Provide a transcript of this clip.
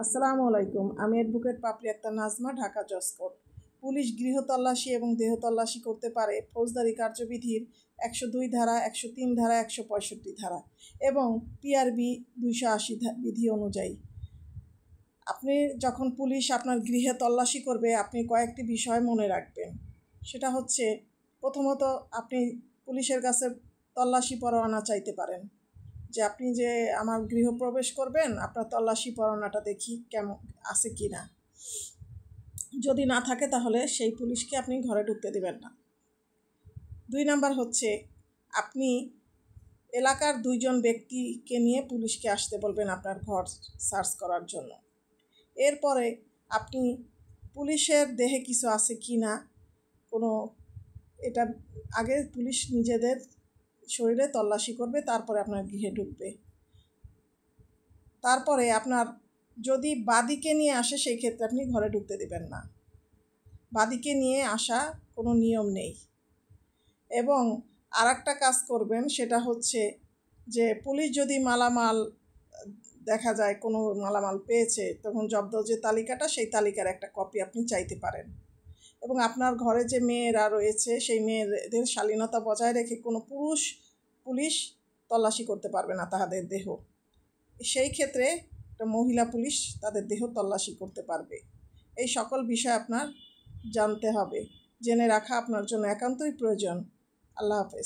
আসসালামু আলাইকুম। আমি অ্যাডভোকেট পাপড়ি আক্তার নাজমা, ঢাকা জজ কোর্ট। পুলিশ গৃহ তল্লাশি এবং দেহ তল্লাশি করতে পারে ফৌজদারি কার্যবিধির 102 ধারা, 103 ধারা, 165 ধারা এবং PRB 280 বিধি অনুযায়ী। আপনি যখন পুলিশ আপনার গৃহে তল্লাশি করবে, আপনি কয়েকটি বিষয় মনে রাখবেন। সেটা হচ্ছে, প্রথমত আপনি পুলিশের কাছে তল্লাশি পরোয়ানা চাইতে পারেন, যে আপনি যে আমার গৃহ প্রবেশ করবেন, আপনার তল্লাশি পরোয়ানাটা দেখি কেমন আছে কি না। যদি না থাকে তাহলে সেই পুলিশকে আপনি ঘরে ঢুকতে দেবেন না। 2 নাম্বার হচ্ছে, আপনি এলাকার 2 জন ব্যক্তিকে নিয়ে পুলিশকে আসতে বলবেন আপনার ঘর সার্চ করার জন্য। এরপরে আপনি পুলিশের দেহে কিছু আছে কি না, এটা আগে পুলিশ নিজেদের শরীরে তল্লাশি করবে, তারপরে আপনার গৃহে ঢুকবে। তারপরে আপনার যদি বাদীকে নিয়ে আসে, সেই ক্ষেত্রে আপনি ঘরে ঢুকতে দেবেন না। বাদীকে নিয়ে আসা কোনো নিয়ম নেই। এবং আরেকটা কাজ করবেন, সেটা হচ্ছে যে পুলিশ যদি মালামাল দেখা যায়, কোনো মালামাল পেয়েছে, তখন জব্দ যে তালিকাটা, সেই তালিকার একটা কপি আপনি চাইতে পারেন। এবং আপনার ঘরে যে মেয়েরা রয়েছে, সেই মেয়েদের শালীনতা বজায় রেখে কোনো পুলিশ তল্লাশি করতে পারবে না তাদের দেহ। সেই ক্ষেত্রে একটা মহিলা পুলিশ তাদের দেহ তল্লাশি করতে পারবে। এই সকল বিষয় আপনার জানতে হবে, জেনে রাখা আপনার জন্য একান্তই প্রয়োজন। আল্লাহ হাফেজ।